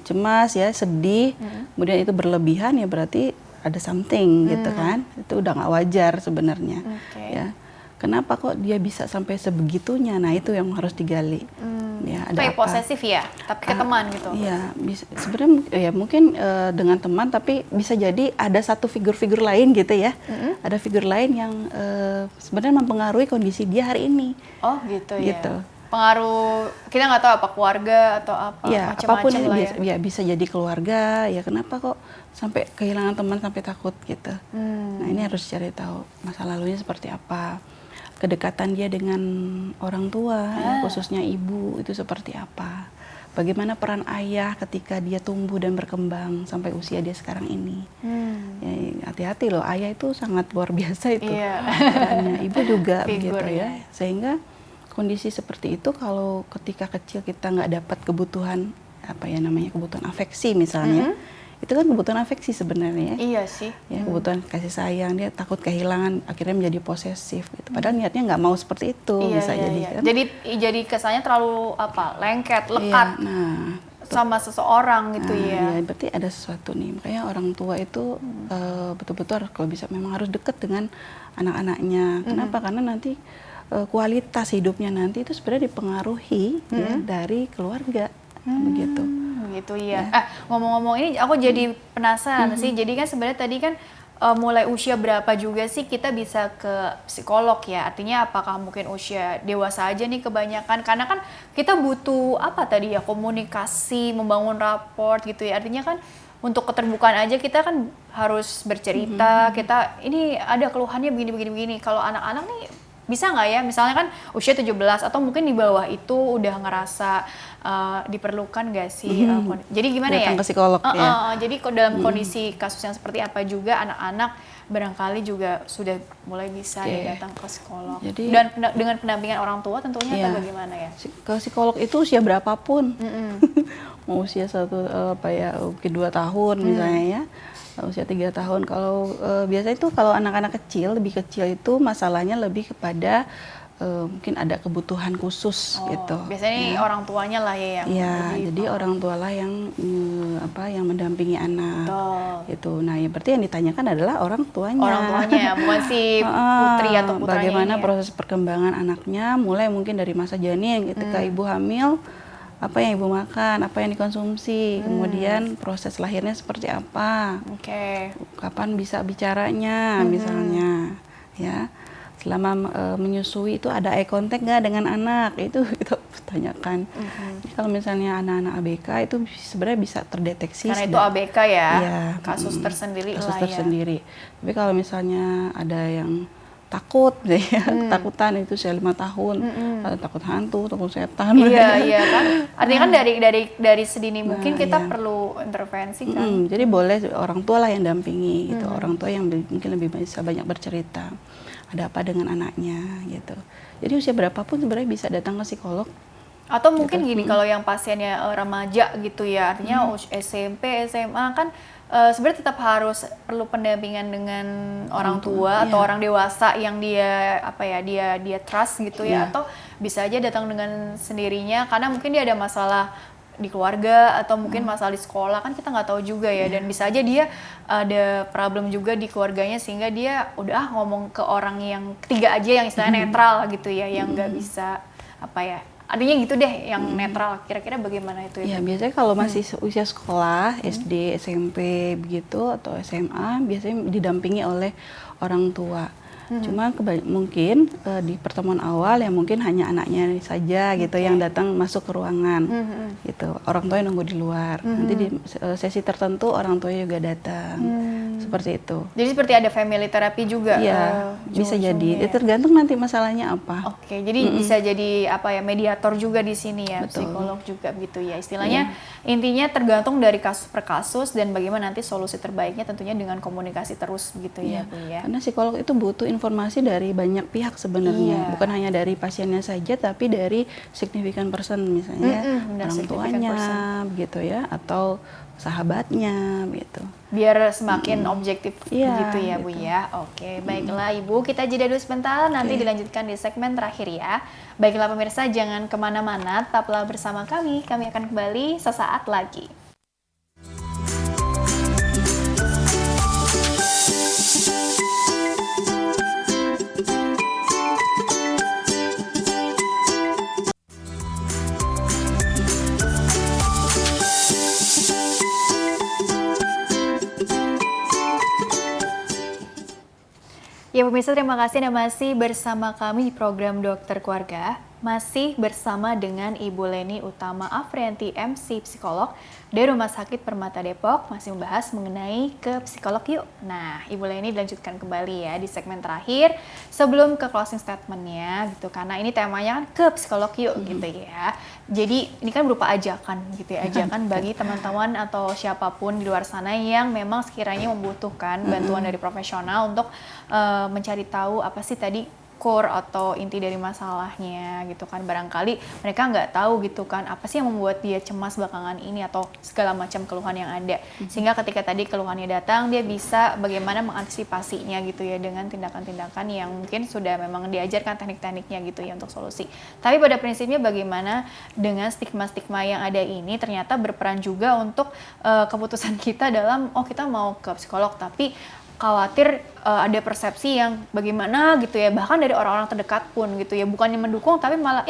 cemas ya, sedih, kemudian itu berlebihan ya berarti ada something gitu kan, itu udah nggak wajar sebenarnya. Ya, kenapa kok dia bisa sampai sebegitunya? Nah itu yang harus digali. Ya, ada kayak apa? posesif ya, tapi ke teman gitu. Iya, sebenarnya ya mungkin dengan teman, tapi bisa jadi ada satu figur-figur lain gitu ya. Ada figur lain yang sebenarnya mempengaruhi kondisi dia hari ini. Oh gitu ya. Pengaruh kita nggak tahu apa keluarga atau apa ya, macam-macam apapun lah ya bisa jadi keluarga ya, kenapa kok sampai kehilangan teman sampai takut gitu. Nah ini harus cari tahu masa lalunya seperti apa, kedekatan dia dengan orang tua ya, khususnya ibu itu seperti apa, bagaimana peran ayah ketika dia tumbuh dan berkembang sampai usia dia sekarang ini. Ya, hati-hati loh, ayah itu sangat luar biasa itu perannya, ibu juga begitu ya, sehingga kondisi seperti itu kalau ketika kecil kita nggak dapat kebutuhan apa ya namanya kebutuhan afeksi misalnya, itu kan kebutuhan afeksi sebenarnya. Iya sih. Ya, kebutuhan kasih sayang, dia takut kehilangan, akhirnya menjadi posesif gitu. Padahal niatnya nggak mau seperti itu, bisa jadi. Kan? Jadi kesannya terlalu lengket, lekat. Sama seseorang gitu ya. Berarti ada sesuatu nih. Makanya orang tua itu betul-betul kalau bisa memang harus dekat dengan anak-anaknya. Kenapa? Karena nanti kualitas hidupnya nanti itu sebenarnya dipengaruhi ya, dari keluarga begitu. Begitu ya. Ngomong-ngomong ini aku jadi penasaran sih. Jadi kan sebenarnya tadi kan mulai usia berapa juga sih kita bisa ke psikolog ya? Artinya apakah mungkin usia dewasa aja nih kebanyakan? Karena kan kita butuh apa tadi ya, komunikasi, membangun rapport gitu ya. Artinya kan untuk keterbukaan aja kita kan harus bercerita. Kita ini ada keluhannya begini. Kalau anak-anak nih bisa nggak ya, misalnya kan usia 17 atau mungkin di bawah itu udah ngerasa diperlukan nggak sih? Jadi gimana ya? Datang ke psikolog ya. Jadi dalam kondisi kasus yang seperti apa juga anak-anak barangkali juga sudah mulai bisa ya datang ke psikolog. Jadi, dan dengan pendampingan orang tua tentunya atau bagaimana ya? Ke psikolog itu usia berapapun, mau usia mungkin 2 tahun misalnya ya. Usia 3 tahun. Kalau biasanya itu kalau anak-anak kecil, lebih kecil itu masalahnya lebih kepada mungkin ada kebutuhan khusus gitu. Biasanya orang tuanya lah ya yang jadi orang tua lah yang yang mendampingi anak. Gitu. Nah, ya berarti yang ditanyakan adalah orang tuanya. Orang tuanya, bukan si putri atau putranya. Bagaimana proses perkembangan anaknya, mulai mungkin dari masa janin ketika ibu hamil apa yang ibu makan, apa yang dikonsumsi, kemudian proses lahirnya seperti apa, kapan bisa bicaranya misalnya, ya. Selama menyusui itu ada eye contact nggak dengan anak, itu kita tanyakan. Jadi kalau misalnya anak-anak ABK itu sebenarnya bisa terdeteksi. Karena itu ABK ya, kasus tersendiri kasus lah tersendiri. Tapi kalau misalnya ada yang takut, ya, ketakutan itu saya 5 tahun, takut hantu, takut setan. Iya kan. Artinya kan dari sedini mungkin kita perlu intervensi kan. Jadi boleh orang tua lah yang dampingi gitu, orang tua yang mungkin lebih bisa banyak bercerita. Ada apa dengan anaknya gitu. Jadi usia berapapun sebenarnya bisa datang ke psikolog. Atau mungkin gini, kalau yang pasiennya remaja gitu ya, artinya SMP, SMA kan sebenarnya tetap harus perlu pendampingan dengan orang tua atau orang dewasa yang dia dia trust gitu ya, atau bisa aja datang dengan sendirinya karena mungkin dia ada masalah di keluarga atau mungkin masalah di sekolah, kan kita nggak tahu juga ya, dan bisa aja dia ada problem juga di keluarganya sehingga dia udah ngomong ke orang yang ketiga aja yang istilahnya netral gitu ya, yang nggak bisa artinya gitu deh, yang netral. Kira-kira bagaimana itu ya? Ya biasanya kalau masih usia sekolah, SD, SMP begitu atau SMA biasanya didampingi oleh orang tua. Cuma mungkin di pertemuan awal ya mungkin hanya anaknya saja gitu yang datang masuk ke ruangan gitu. Orang tua yang nunggu di luar. Nanti di sesi tertentu orang tua juga datang. Seperti itu. Jadi seperti ada family therapy juga. Iya, bisa jadi. Tergantung nanti masalahnya apa. Oke, jadi bisa jadi mediator juga di sini ya, psikolog juga gitu ya. Istilahnya intinya tergantung dari kasus per kasus dan bagaimana nanti solusi terbaiknya tentunya dengan komunikasi terus gitu ya, Bu ya. Karena psikolog itu butuh informasi dari banyak pihak sebenarnya, bukan hanya dari pasiennya saja, tapi dari significant person misalnya orang tuanya, gitu ya, atau sahabatnya, gitu. Biar semakin objektif gitu ya, Bu ya. Oke, baiklah Ibu, kita jeda dulu sebentar, nanti dilanjutkan di segmen terakhir ya. Baiklah pemirsa, jangan kemana-mana, tetaplah bersama kami akan kembali sesaat lagi. Ya pemirsa, terima kasih Anda masih bersama kami di program Dokter Keluarga. Masih bersama dengan Ibu Leni Utama Afrianti, MC Psikolog dari Rumah Sakit Permata Depok, masih membahas mengenai ke psikolog yuk. Nah, Ibu Leni dilanjutkan kembali ya di segmen terakhir sebelum ke closing statement-nya gitu, karena ini temanya kan ke psikolog yuk gitu ya. Jadi ini kan berupa ajakan gitu ya, ajakan bagi teman-teman atau siapapun di luar sana yang memang sekiranya membutuhkan bantuan dari profesional untuk mencari tahu apa sih tadi core atau inti dari masalahnya gitu kan. Barangkali mereka nggak tahu gitu kan apa sih yang membuat dia cemas belakangan ini atau segala macam keluhan yang ada, sehingga ketika tadi keluhannya datang dia bisa bagaimana mengantisipasinya gitu ya dengan tindakan-tindakan yang mungkin sudah memang diajarkan teknik-tekniknya gitu ya untuk solusi. Tapi pada prinsipnya bagaimana dengan stigma-stigma yang ada ini ternyata berperan juga untuk keputusan kita dalam kita mau ke psikolog, tapi khawatir ada persepsi yang bagaimana gitu ya, bahkan dari orang-orang terdekat pun gitu ya, bukannya mendukung tapi malah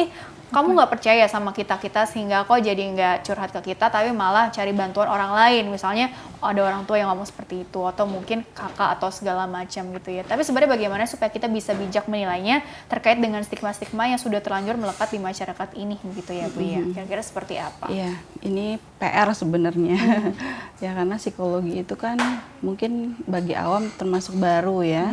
kamu nggak percaya sama kita sehingga kok jadi nggak curhat ke kita tapi malah cari bantuan orang lain, misalnya ada orang tua yang ngomong seperti itu atau mungkin kakak atau segala macam gitu ya. Tapi sebenarnya bagaimana supaya kita bisa bijak menilainya terkait dengan stigma-stigma yang sudah terlanjur melekat di masyarakat ini gitu ya, Bu ya. Kira-kira seperti apa? Iya, ini PR sebenarnya. Ya karena psikologi itu kan mungkin bagi awam termasuk baru ya.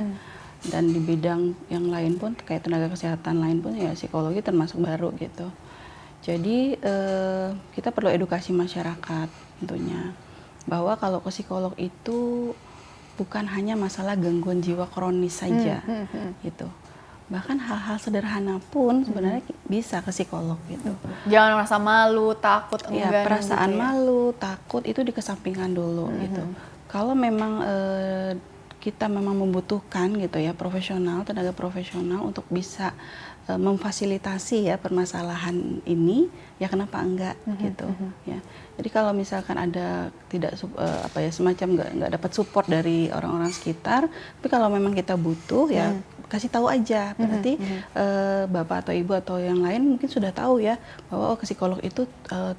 Dan di bidang yang lain pun kayak tenaga kesehatan lain pun ya psikologi termasuk baru gitu. Jadi kita perlu edukasi masyarakat tentunya bahwa kalau ke psikolog itu bukan hanya masalah gangguan jiwa kronis saja gitu. Bahkan hal-hal sederhana pun sebenarnya bisa ke psikolog gitu. Jangan merasa malu, takut, enggan. Ya, perasaan gitu ya. malu, takut itu dikesampingkan dulu gitu. Kalau memang kita memang membutuhkan gitu ya tenaga profesional untuk bisa memfasilitasi ya permasalahan ini, ya kenapa enggak gitu ya. Jadi kalau misalkan ada tidak semacam nggak dapat support dari orang-orang sekitar, tapi kalau memang kita butuh ya kasih tahu aja. Berarti bapak atau ibu atau yang lain mungkin sudah tahu ya bahwa ke psikolog itu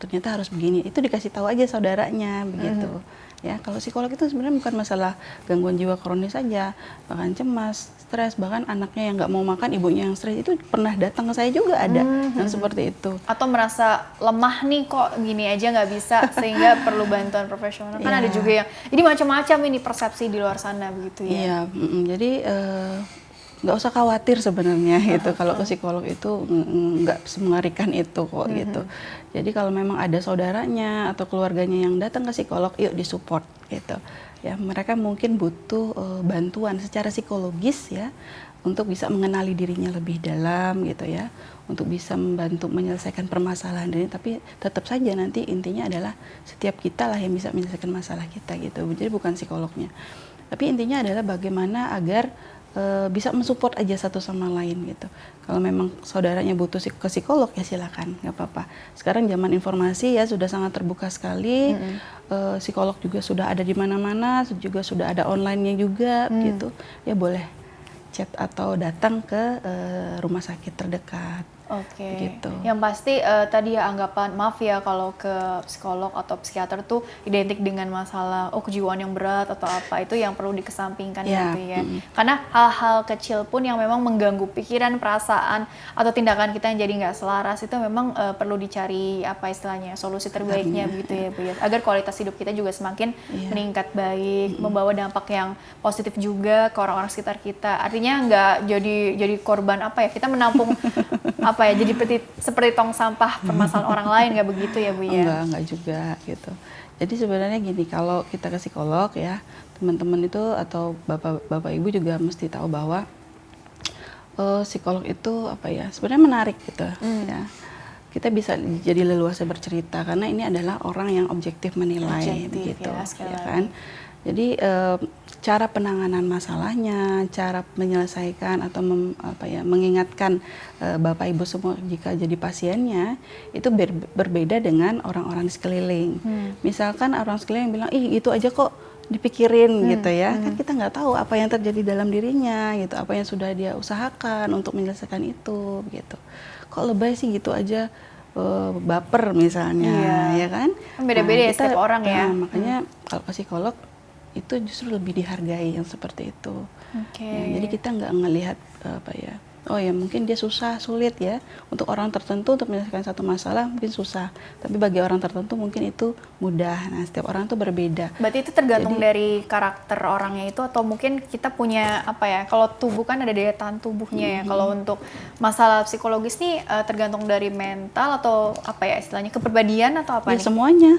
ternyata harus begini. Itu dikasih tahu aja saudaranya begitu. Ya, kalau psikolog itu sebenarnya bukan masalah gangguan jiwa kronis saja, bahkan cemas, stres, bahkan anaknya yang nggak mau makan, ibunya yang stres, itu pernah datang ke saya juga ada yang seperti itu. Atau merasa lemah nih kok gini aja nggak bisa sehingga perlu bantuan profesional. Kan ada juga yang, jadi macam-macam ini persepsi di luar sana begitu ya. Iya, jadi nggak usah khawatir sebenarnya gitu. Kalau ke psikolog itu nggak semengerikan itu kok gitu. Jadi kalau memang ada saudaranya atau keluarganya yang datang ke psikolog, yuk disupport gitu. Ya, mereka mungkin butuh bantuan secara psikologis ya untuk bisa mengenali dirinya lebih dalam gitu ya, untuk bisa membantu menyelesaikan permasalahan diri. Tapi tetap saja nanti intinya adalah setiap kita lah yang bisa menyelesaikan masalah kita gitu. Jadi bukan psikolognya. Tapi intinya adalah bagaimana agar bisa mensupport aja satu sama lain gitu. Kalau memang saudaranya butuh ke psikolog ya silakan, nggak apa-apa. Sekarang zaman informasi ya sudah sangat terbuka sekali. Psikolog juga sudah ada di mana-mana, juga sudah ada online-nya juga gitu. Ya boleh chat atau datang ke rumah sakit terdekat. Oke. Gitu. Yang pasti tadi ya anggapan maaf ya kalau ke psikolog atau psikiater tuh identik dengan masalah kejiwaan yang berat atau apa, itu yang perlu dikesampingkan gitu ya. Karena hal-hal kecil pun yang memang mengganggu pikiran, perasaan atau tindakan kita yang jadi nggak selaras itu memang perlu dicari apa istilahnya solusi terbaiknya begitu ya Bu ya. Agar kualitas hidup kita juga semakin meningkat baik, membawa dampak yang positif juga ke orang-orang sekitar kita. Artinya nggak jadi korban apa ya, kita menampung apa ya, jadi seperti tong sampah permasalahan orang lain, nggak begitu ya Bu ya? Enggak juga gitu. Jadi sebenarnya gini, kalau kita ke psikolog ya, teman-teman itu atau bapak ibu juga mesti tahu bahwa psikolog itu apa ya, sebenarnya menarik gitu ya. Kita bisa jadi leluasa bercerita karena ini adalah orang yang objektif menilai begitu ya kan. Jadi cara penanganan masalahnya, cara menyelesaikan atau mengingatkan bapak ibu semua jika jadi pasiennya itu berbeda dengan orang-orang di sekeliling. Misalkan orang sekeliling bilang, ih itu aja kok dipikirin gitu ya, kan kita nggak tahu apa yang terjadi dalam dirinya gitu, apa yang sudah dia usahakan untuk menyelesaikan itu gitu. Kok lebay sih gitu aja, baper misalnya ya kan. Beda-beda ya setiap orang ya. Makanya kalau ke psikolog itu justru lebih dihargai yang seperti itu. Ya, jadi kita nggak ngelihat apa ya, oh ya mungkin dia sulit ya untuk orang tertentu untuk menyelesaikan satu masalah mungkin susah, tapi bagi orang tertentu mungkin itu mudah. Nah setiap orang tuh berbeda. Berarti itu tergantung dari karakter orangnya itu, atau mungkin kita punya apa ya, kalau tubuh kan ada daya tahan tubuhnya ya. Kalau untuk masalah psikologis nih tergantung dari mental atau apa ya istilahnya, kepribadian atau apa ya, nih?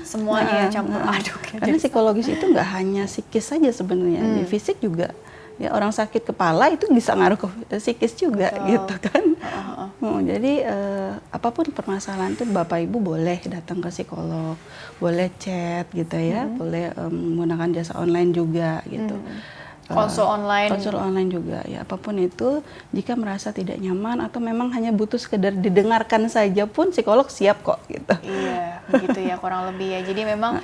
Semuanya campur aduk. Karena psikologis itu nggak hanya psikis saja sebenarnya, di fisik juga. Ya, orang sakit kepala itu bisa ngaruh ke psikis juga gitu kan. Jadi apapun permasalahan itu bapak ibu boleh datang ke psikolog, boleh chat gitu ya, boleh menggunakan jasa online juga gitu. Konsul online juga ya, apapun itu. Jika merasa tidak nyaman atau memang hanya butuh sekedar didengarkan saja pun psikolog siap kok gitu. Iya begitu ya kurang lebih ya. Jadi memang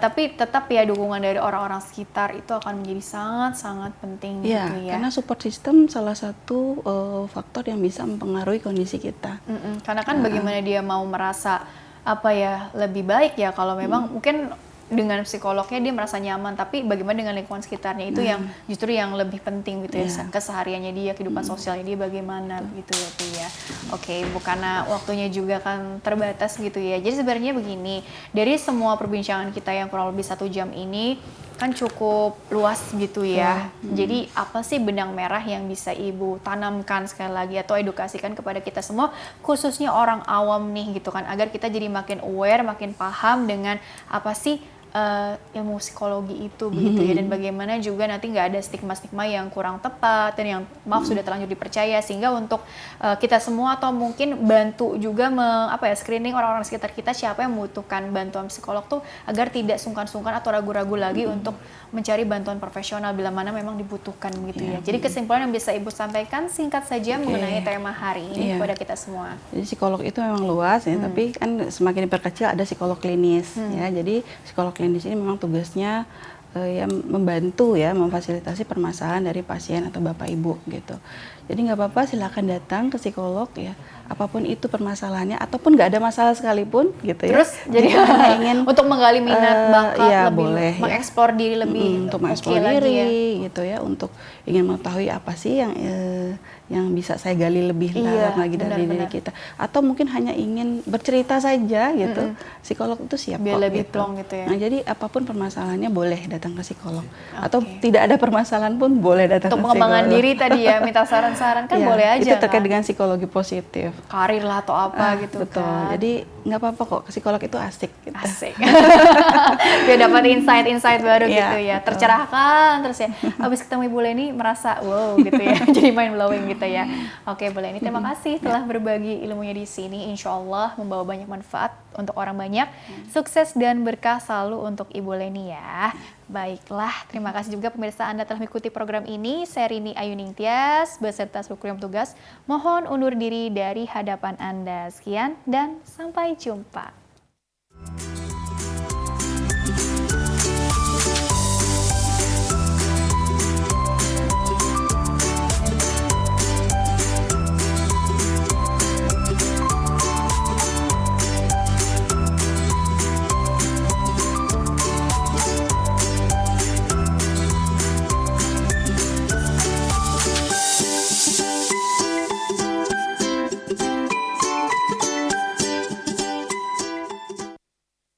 tapi tetap ya dukungan dari orang-orang sekitar itu akan menjadi sangat-sangat penting gitu ya. Karena support system salah satu faktor yang bisa mempengaruhi kondisi kita. Karena kan bagaimana dia mau merasa apa ya lebih baik ya kalau memang mungkin dengan psikolognya dia merasa nyaman, tapi bagaimana dengan lingkungan sekitarnya itu yang justru yang lebih penting gitu ya, kesehariannya dia, kehidupan sosialnya dia bagaimana gitu ya Bu ya. Oke, karena waktunya juga kan terbatas gitu ya. Jadi sebenarnya begini, dari semua perbincangan kita yang kurang lebih 1 jam ini kan cukup luas gitu ya. Jadi apa sih benang merah yang bisa Ibu tanamkan sekali lagi atau edukasikan kepada kita semua, khususnya orang awam nih gitu kan, agar kita jadi makin aware, makin paham dengan apa sih ilmu psikologi itu begitu ya, dan bagaimana juga nanti nggak ada stigma-stigma yang kurang tepat dan yang maaf sudah terlanjur dipercaya, sehingga untuk kita semua atau mungkin bantu juga screening orang-orang sekitar kita siapa yang membutuhkan bantuan psikolog tuh agar tidak sungkan-sungkan atau ragu-ragu lagi untuk mencari bantuan profesional bila mana memang dibutuhkan begitu ya. Jadi kesimpulan yang bisa Ibu sampaikan singkat saja mengenai tema hari ini kepada kita semua. Jadi psikolog itu memang luas ya, tapi kan semakin diperkecil ada psikolog klinis ya. Jadi psikolog klinis ini memang tugasnya yang membantu ya, memfasilitasi permasalahan dari pasien atau bapak ibu gitu. Jadi nggak apa-apa, silakan datang ke psikolog ya, apapun itu permasalahannya, ataupun nggak ada masalah sekalipun gitu ya. Terus jadi hanya ingin untuk menggali minat bakat, ya, lebih boleh, mengeksplor diri lebih untuk oke mengeksplor lagi diri ya. gitu ya, untuk ingin mengetahui apa sih yang bisa saya gali lebih Iya, dalam lagi dari diri benar-benar. kita, atau mungkin hanya ingin bercerita saja gitu. Psikolog itu siap Biar kok lebih gitu. plong gitu ya. Nah, jadi apapun permasalahannya boleh datang ke psikolog, atau Oke. tidak ada permasalahan pun boleh datang Untuk ke pengembangan psikolog. diri tadi ya, minta saran-saran kan Iya, boleh aja itu terkait kan. dengan psikologi positif. Karir lah atau apa gitu Betul. kan. Jadi nggak apa-apa kok, ke psikolog itu asik gitu. Asik. Biar dapat insight-insight baru Iya, gitu ya. betul. Tercerahkan terus ya. Habis ketemu Ibu Leni merasa wow gitu ya. Jadi mind blowing gitu ya. Oke, Bu Leni terima kasih telah berbagi ilmunya di sini. Insya Allah membawa banyak manfaat untuk orang banyak. Sukses dan berkah selalu untuk Ibu Leni ya. Baiklah, terima kasih juga pemirsa Anda telah mengikuti program ini. Saya Rini Ayuning Tias beserta seluruh kru yang tugas. Mohon undur diri dari hadapan Anda. Sekian dan sampai jumpa.